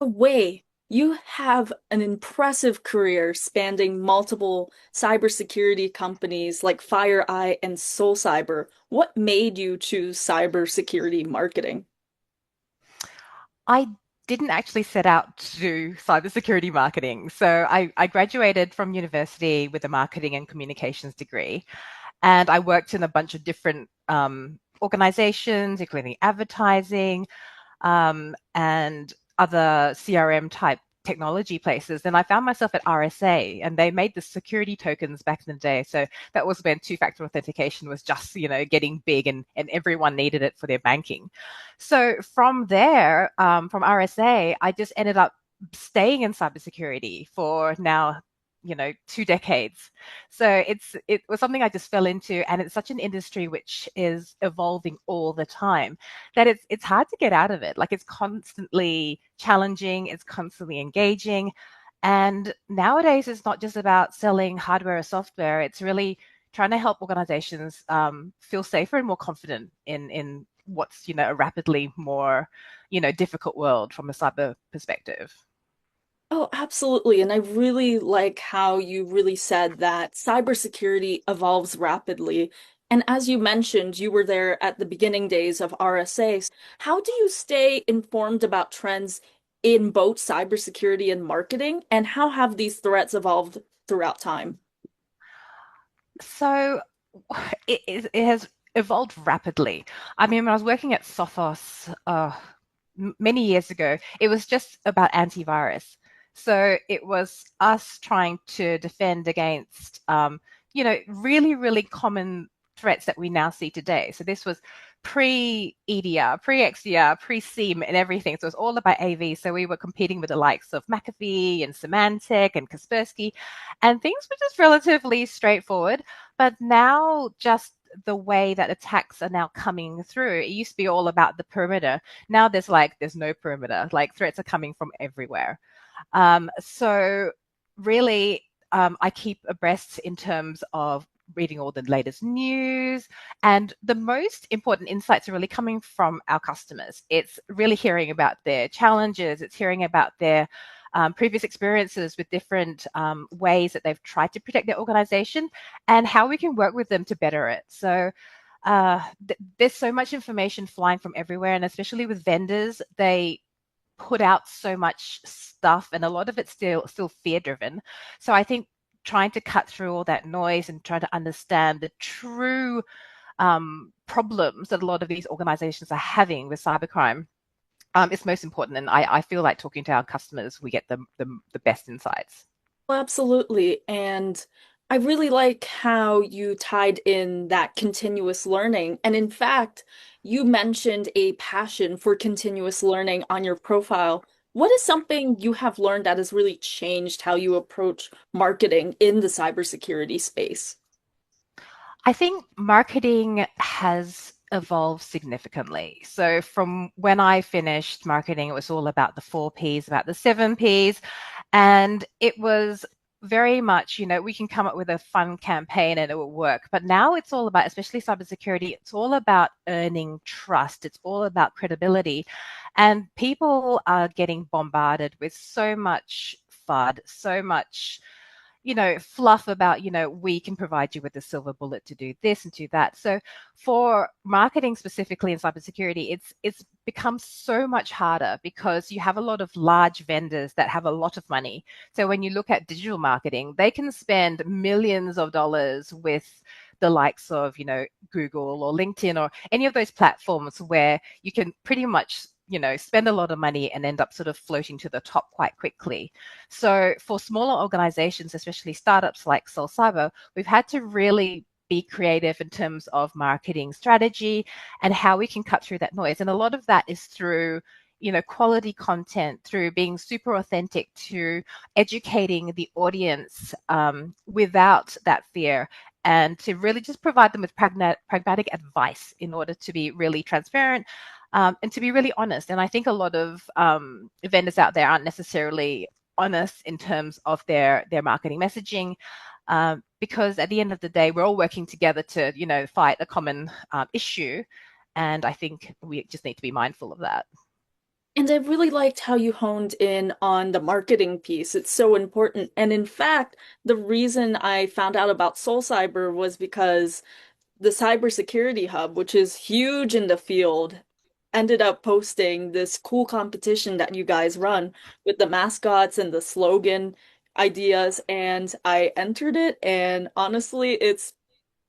Wei, you have an impressive career spanning multiple cybersecurity companies like FireEye and SolCyber. What made you choose cybersecurity marketing? I didn't actually set out to do cybersecurity marketing. So I graduated from university with a marketing and communications degree, and I worked in a bunch of different organizations, including advertising, and other CRM type technology places. And I found myself at RSA, and they made the security tokens back in the day. So that was when two-factor authentication was just, getting big, and everyone needed it for their banking. So from there, from RSA, I just ended up staying in cybersecurity for now 2 decades. So it was something I just fell into, and it's such an industry which is evolving all the time that it's hard to get out of it. Like, it's constantly challenging, it's constantly engaging. And nowadays it's not just about selling hardware or software, it's really trying to help organizations feel safer and more confident in what's a rapidly more difficult world from a cyber perspective. Oh, absolutely. And I really like how you really said that cybersecurity evolves rapidly. And as you mentioned, you were there at the beginning days of RSA. How do you stay informed about trends in both cybersecurity and marketing? And how have these threats evolved throughout time? So it has evolved rapidly. I mean, when I was working at Sophos many years ago, it was just about antivirus. So it was us trying to defend against, really, really common threats that we now see today. So this was pre-EDR, pre-XDR, pre-SIEM and everything. So it was all about AV. So we were competing with the likes of McAfee and Symantec and Kaspersky, and things were just relatively straightforward. But now, just the way that attacks are now coming through, it used to be all about the perimeter. Now there's no perimeter. Like, threats are coming from everywhere. So really, I keep abreast in terms of reading all the latest news, and the most important insights are really coming from our customers. It's really hearing about their challenges, it's hearing about their previous experiences with different ways that they've tried to protect their organization, and how we can work with them to better it. So there's so much information flying from everywhere, and especially with vendors, they put out so much stuff, and a lot of it's still fear driven. So I think trying to cut through all that noise and try to understand the true problems that a lot of these organizations are having with cybercrime is most important. And I feel like talking to our customers, we get the best insights. Well, absolutely. And I really like how you tied in that continuous learning. And in fact, you mentioned a passion for continuous learning on your profile. What is something you have learned that has really changed how you approach marketing in the cybersecurity space? I think marketing has evolved significantly. So from when I finished marketing, it was all about the 4 Ps, about the 7 Ps. And it was very much, we can come up with a fun campaign and it will work. But now it's all about, especially cybersecurity, it's all about earning trust. It's all about credibility. And people are getting bombarded with so much FUD, so much fluff about, we can provide you with a silver bullet to do this and do that. So for marketing specifically in cybersecurity, it's become so much harder because you have a lot of large vendors that have a lot of money. So when you look at digital marketing, they can spend millions of dollars with the likes of, Google or LinkedIn or any of those platforms where you can pretty much spend a lot of money and end up sort of floating to the top quite quickly. So for smaller organizations, especially startups like SolCyber, we've had to really be creative in terms of marketing strategy and how we can cut through that noise. And a lot of that is through quality content, through being super authentic, to educating the audience without that fear, and to really just provide them with pragmatic advice in order to be really transparent, and to be really honest. And I think a lot of vendors out there aren't necessarily honest in terms of their marketing messaging, because at the end of the day, we're all working together to fight a common issue, and I think we just need to be mindful of that. And I really liked how you honed in on the marketing piece. It's so important. And in fact, the reason I found out about SolCyber was because the Cybersecurity Hub, which is huge in the field, ended up posting this cool competition that you guys run with the mascots and the slogan ideas. And I entered it, and honestly, it's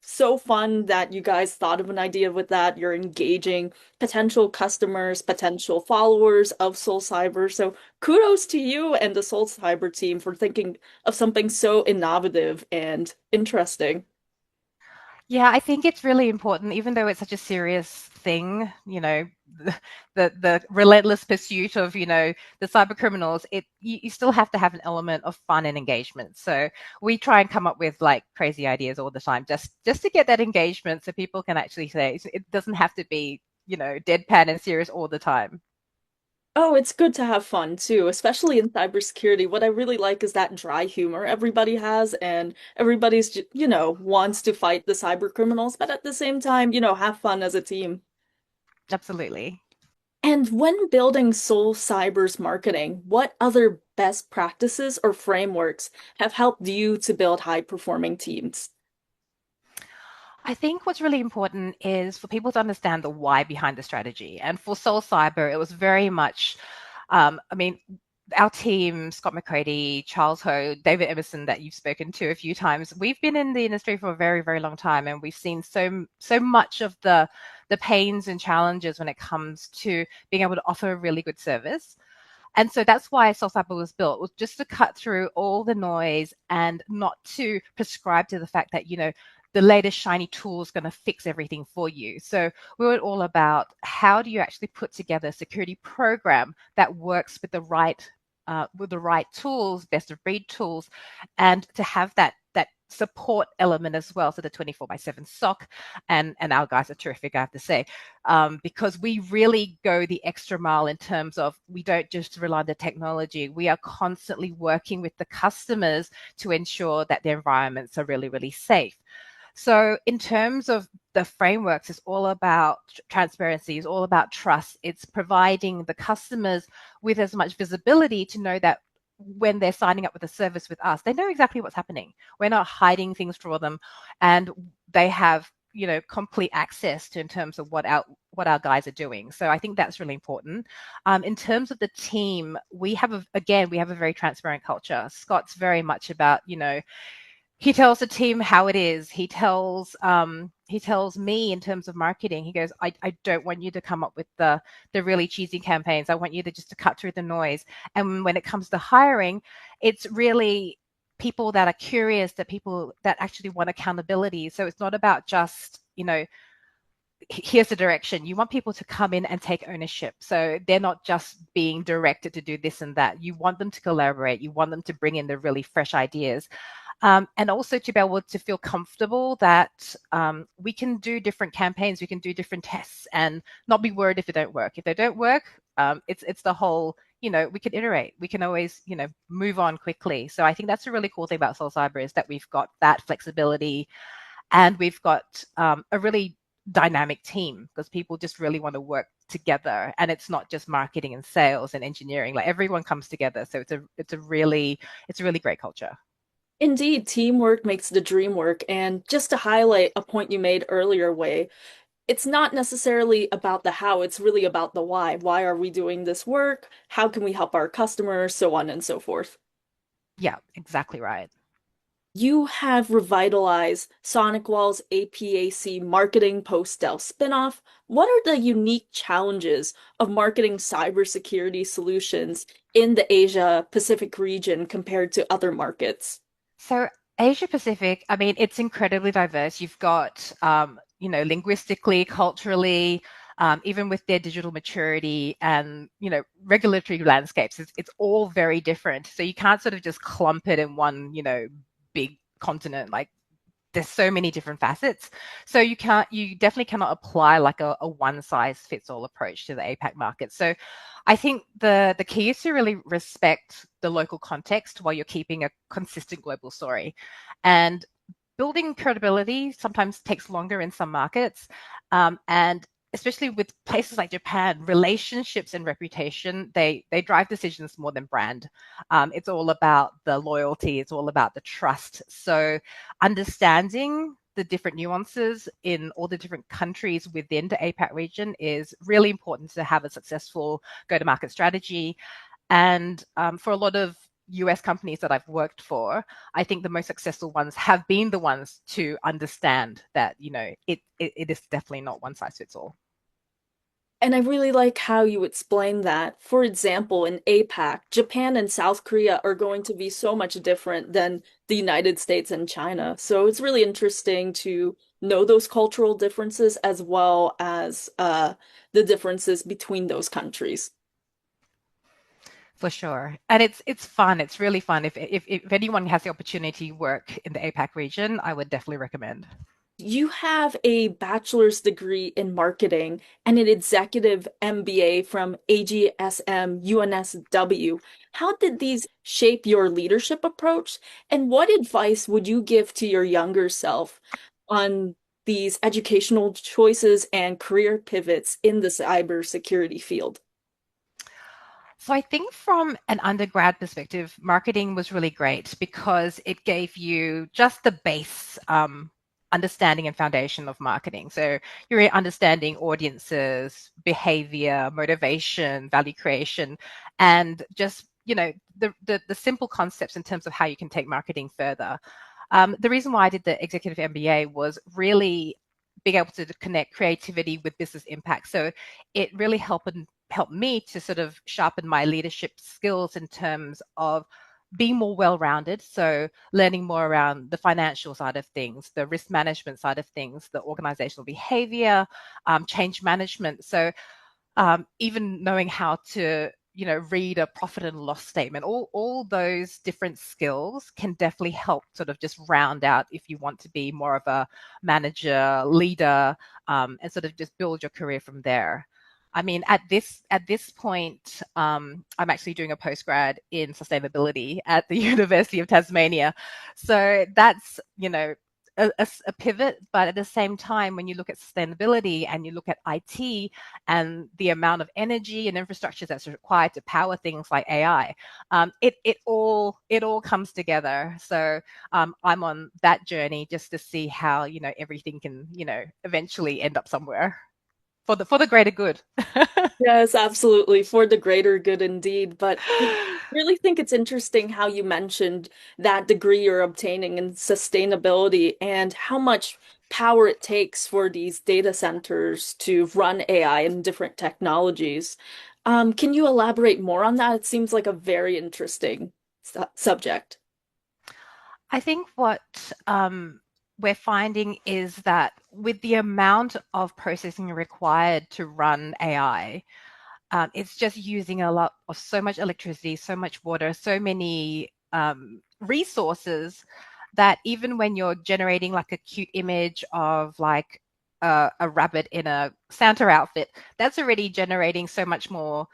so fun that you guys thought of an idea with that. You're engaging potential customers, potential followers of SolCyber. So kudos to you and the SolCyber team for thinking of something so innovative and interesting. Yeah, I think it's really important, even though it's such a serious thing, the relentless pursuit of, the cyber criminals, you still have to have an element of fun and engagement. So we try and come up with like crazy ideas all the time, just to get that engagement so people can actually say it doesn't have to be, deadpan and serious all the time. Oh, it's good to have fun too, especially in cybersecurity. What I really like is that dry humor everybody has, and everybody's, wants to fight the cyber criminals, but at the same time, have fun as a team. Absolutely. And when building Soul Cyber's marketing, what other best practices or frameworks have helped you to build high-performing teams? I think what's really important is for people to understand the why behind the strategy. And for Soul Cyber, it was very much, I mean, our team, Scott McCready, Charles Ho, David Emerson, that you've spoken to a few times, we've been in the industry for a very, very long time, and we've seen so much of the pains and challenges when it comes to being able to offer a really good service. And so that's why SolCyber was built, was just to cut through all the noise and not to prescribe to the fact that, the latest shiny tool is going to fix everything for you. So we were all about how do you actually put together a security program that works with the right tools, best of breed tools, and to have that support element as well. So the 24/7 SOC, and our guys are terrific, I have to say, because we really go the extra mile in terms of we don't just rely on the technology. We are constantly working with the customers to ensure that their environments are really, really safe. So, in terms of the frameworks, it's all about transparency, it's all about trust. It's providing the customers with as much visibility to know that when they're signing up with a service with us, they know exactly what's happening. We're not hiding things for them, and they have complete access to in terms of what our guys are doing. So I think that's really important. In terms of the team, we have a very transparent culture. Scott's very much about he tells the team how it is. He tells me in terms of marketing. He goes, I don't want you to come up with the really cheesy campaigns. I want you to just to cut through the noise. And when it comes to hiring, it's really people that are curious, that people that actually want accountability. So it's not about just here's the direction. You want people to come in and take ownership. So they're not just being directed to do this and that. You want them to collaborate. You want them to bring in the really fresh ideas. And also to be able to feel comfortable that we can do different campaigns, we can do different tests, and not be worried if they don't work. If they don't work, it's the whole. We can iterate. We can always, move on quickly. So I think that's a really cool thing about Soul Cyber is that we've got that flexibility, and we've got a really dynamic team because people just really want to work together, and it's not just marketing and sales and engineering. Like everyone comes together, so it's a really great culture. Indeed, teamwork makes the dream work. And just to highlight a point you made earlier, Wei, it's not necessarily about the how, it's really about the why. Why are we doing this work? How can we help our customers? So on and so forth. Yeah, exactly right. You have revitalized SonicWall's APAC marketing post-Dell spinoff. What are the unique challenges of marketing cybersecurity solutions in the Asia Pacific region compared to other markets? So Asia Pacific, I mean, it's incredibly diverse. You've got, linguistically, culturally, even with their digital maturity and, regulatory landscapes, it's all very different. So you can't sort of just clump it in one, big continent. Like there's so many different facets. So you definitely cannot apply like a one size fits all approach to the APAC market. So I think the key is to really respect the local context while you're keeping a consistent global story. And building credibility sometimes takes longer in some markets. And especially with places like Japan, relationships and reputation, they drive decisions more than brand. It's all about the loyalty. It's all about the trust. So understanding the different nuances in all the different countries within the APAC region is really important to have a successful go-to-market strategy. And for a lot of US companies that I've worked for, I think the most successful ones have been the ones to understand that, it is definitely not one size fits all. And I really like how you explain that. For example, in APAC, Japan and South Korea are going to be so much different than the United States and China. So it's really interesting to know those cultural differences as well as the differences between those countries. For sure. And it's fun. It's really fun. If anyone has the opportunity to work in the APAC region, I would definitely recommend. You have a bachelor's degree in marketing and an executive MBA from AGSM UNSW. How did these shape your leadership approach? And what advice would you give to your younger self on these educational choices and career pivots in the cybersecurity field? So I think from an undergrad perspective, marketing was really great because it gave you just the base understanding and foundation of marketing. So you're understanding audiences, behavior, motivation, value creation, and just the simple concepts in terms of how you can take marketing further. The reason why I did the executive MBA was really being able to connect creativity with business impact. So it really helped me to sort of sharpen my leadership skills in terms of being more well-rounded. So learning more around the financial side of things, the risk management side of things, the organizational behavior, change management. So even knowing how to read a profit and loss statement, all those different skills can definitely help sort of just round out if you want to be more of a manager, leader, and sort of just build your career from there. I mean, at this point, I'm actually doing a postgrad in sustainability at the University of Tasmania, so that's a pivot. But at the same time, when you look at sustainability and you look at IT and the amount of energy and infrastructure that's required to power things like AI, it all comes together. So I'm on that journey just to see how everything can eventually end up somewhere for the greater good. Yes, absolutely. For the greater good indeed. But I really think it's interesting how you mentioned that degree you're obtaining in sustainability and how much power it takes for these data centers to run AI and different technologies. Can you elaborate more on that? It seems like a very interesting subject. I think what we're finding is that with the amount of processing required to run AI, it's just using a lot of so much electricity, so much water, so many resources that even when you're generating like a cute image of like a rabbit in a Santa outfit, that's already generating so much more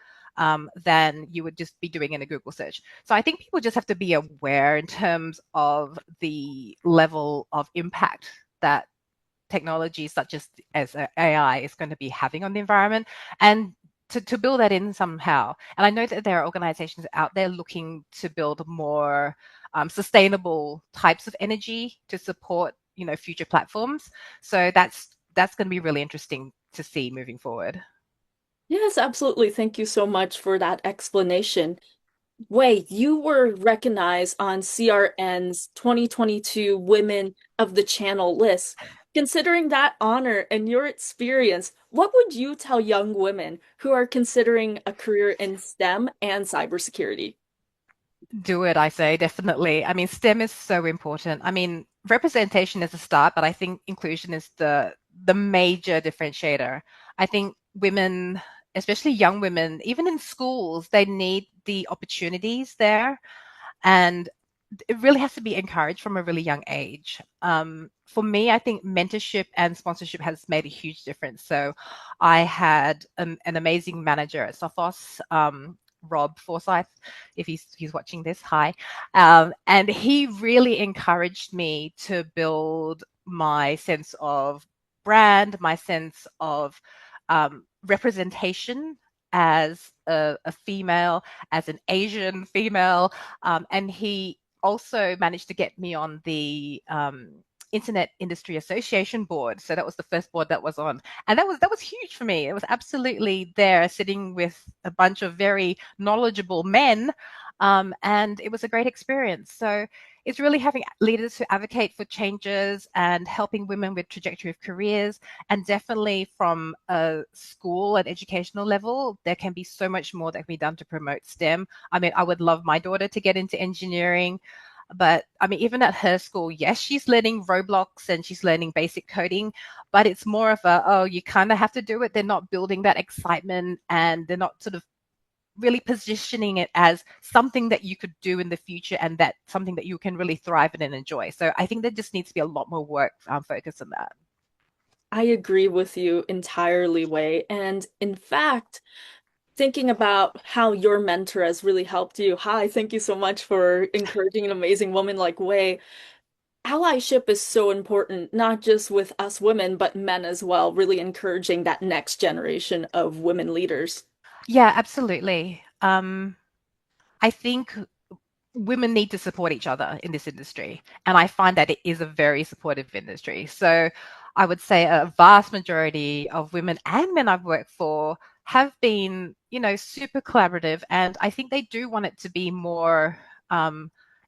than you would just be doing in a Google search. So I think people just have to be aware in terms of the level of impact that technology such as AI is going to be having on the environment, and to build that in somehow. And I know that there are organizations out there looking to build more sustainable types of energy to support future platforms. So that's going to be really interesting to see moving forward. Yes, absolutely. Thank you so much for that explanation. Wei, you were recognized on CRN's 2022 Women of the Channel list. Considering that honor and your experience, what would you tell young women who are considering a career in STEM and cybersecurity? Do it, I say, definitely. I mean, STEM is so important. I mean, representation is a start, but I think inclusion is the major differentiator. I think women, especially young women, even in schools, they need the opportunities there, and it really has to be encouraged from a really young age. For me, I think mentorship and sponsorship has made a huge difference. So I had an amazing manager at Sophos, Rob Forsyth, if he's watching this, hi. And he really encouraged me to build my sense of brand, my sense of representation as a female, as an Asian female, and he also managed to get me on the Internet Industry Association board. So that was the first board that was on, and that was huge for me. It was absolutely there, sitting with a bunch of very knowledgeable men, and it was a great experience. So it's really having leaders who advocate for changes and helping women with trajectory of careers. And definitely from a school and educational level, there can be so much more that can be done to promote STEM. I mean, I would love my daughter to get into engineering. But I mean, even at her school, yes, she's learning Roblox and she's learning basic coding, but it's more of a, oh, you kind of have to do it. They're not building that excitement, and they're not sort of really positioning it as something that you could do in the future, and that something that you can really thrive in and enjoy. So I think there just needs to be a lot more work focused on that. I agree with you entirely, Wei. And in fact, thinking about how your mentor has really helped you, hi, thank you so much for encouraging an amazing woman like Wei. Allyship is so important, not just with us women, but men as well, really encouraging that next generation of women leaders. Yeah, absolutely. I think women need to support each other in this industry. And I find that it is a very supportive industry. So I would say a vast majority of women and men I've worked for have been, super collaborative. And I think they do want it to be more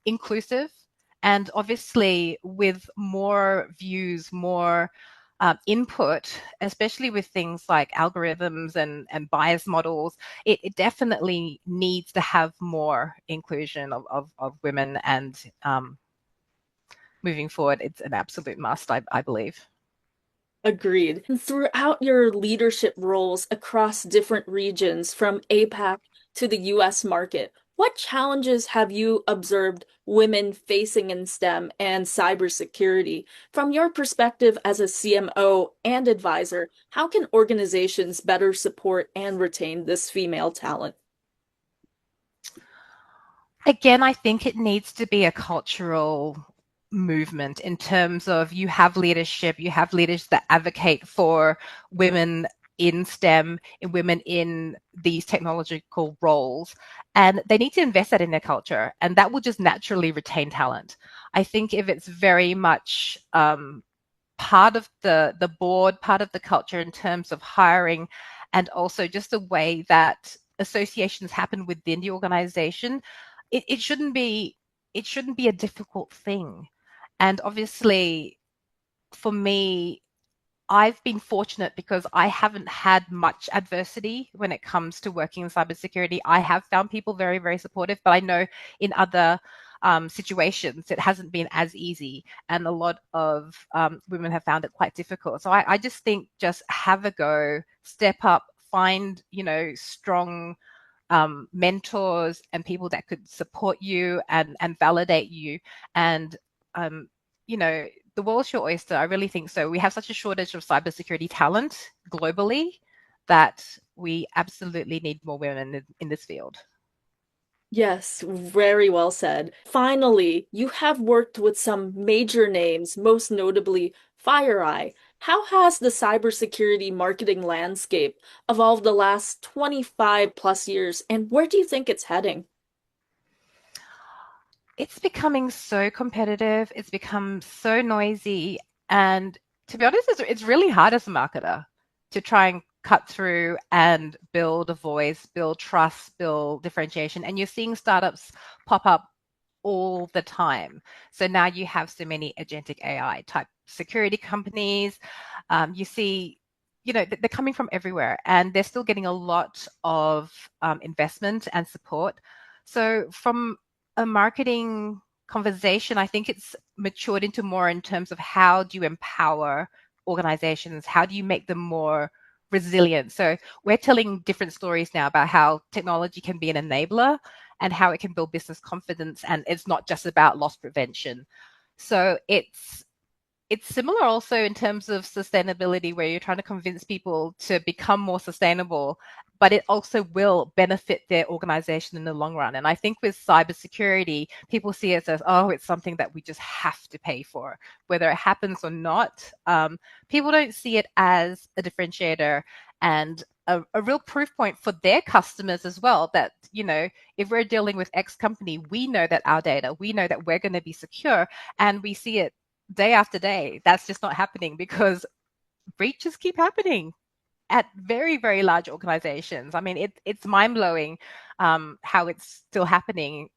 inclusive. And obviously, with more views, more input, especially with things like algorithms and bias models, it definitely needs to have more inclusion of women. And moving forward, it's an absolute must, I believe. Agreed. And throughout your leadership roles across different regions, from APAC to the US market, what challenges have you observed women facing in STEM and cybersecurity? From your perspective as a CMO and advisor, how can organizations better support and retain this female talent? Again, I think it needs to be a cultural movement in terms of you have leadership, you have leaders that advocate for women in STEM, in women in these technological roles, and they need to invest that in their culture, and that will just naturally retain talent. I think if it's very much part of the board, part of the culture in terms of hiring, and also just the way that associations happen within the organization, it shouldn't be a difficult thing. And obviously, for me, I've been fortunate because I haven't had much adversity when it comes to working in cybersecurity. I have found people very, very supportive, but I know in other situations it hasn't been as easy, and a lot of women have found it quite difficult. So I just think just have a go, step up, find strong mentors and people that could support you and validate you. And um, you know, the world's your oyster. I really think so. We have such a shortage of cybersecurity talent globally that we absolutely need more women in this field. Yes, very well said. Finally, you have worked with some major names, most notably FireEye. How has the cybersecurity marketing landscape evolved the last 25 plus years, and where do you think it's heading? It's becoming so competitive. It's become so noisy. And to be honest, it's really hard as a marketer to try and cut through and build a voice, build trust, build differentiation. And you're seeing startups pop up all the time. So now you have so many agentic AI type security companies. You see, they're coming from everywhere, and they're still getting a lot of investment and support. So from a marketing conversation, I think it's matured into more in terms of how do you empower organizations? How do you make them more resilient? So we're telling different stories now about how technology can be an enabler and how it can build business confidence, and it's not just about loss prevention. So it's similar also in terms of sustainability, where you're trying to convince people to become more sustainable, but it also will benefit their organization in the long run. And I think with cybersecurity, people see it as, oh, it's something that we just have to pay for, whether it happens or not. People don't see it as a differentiator. and a real proof point for their customers as well that, if we're dealing with X company, we know that our data, we know that we're going to be secure, and we see it day after day. That's just not happening because breaches keep happening at very, very large organizations. I mean, it's mind blowing how it's still happening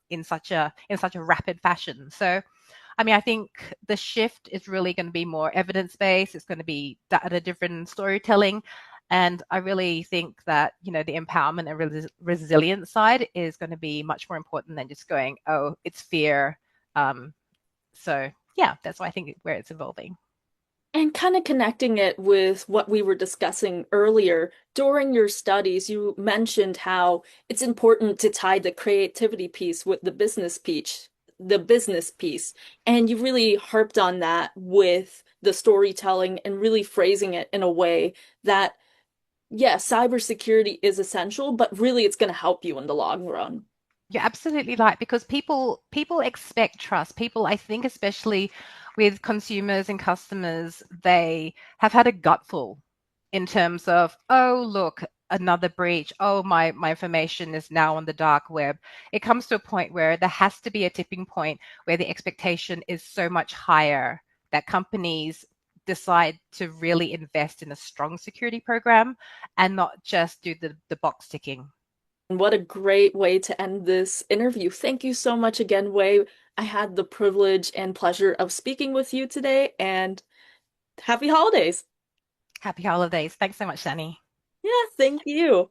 in such a rapid fashion. So, I mean, I think the shift is really going to be more evidence based. It's going to be data driven storytelling. And I really think that, the empowerment and resilience side is going to be much more important than just going, oh, it's fear. So, yeah, that's why I think where it's evolving. And kind of connecting it with what we were discussing earlier, during your studies, you mentioned how it's important to tie the creativity piece with the business piece. And you really harped on that with the storytelling and really phrasing it in a way that, yes, cybersecurity is essential, but really it's going to help you in the long run. You're absolutely right because people expect trust. People, I think, especially with consumers and customers, they have had a gutful in terms of, oh, look, another breach. Oh, my information is now on the dark web. It comes to a point where there has to be a tipping point where the expectation is so much higher that companies decide to really invest in a strong security program and not just do the box ticking. And what a great way to end this interview. Thank you so much again, Wei. I had the privilege and pleasure of speaking with you today, and happy holidays. Happy holidays. Thanks so much, Danny. Yeah, thank you.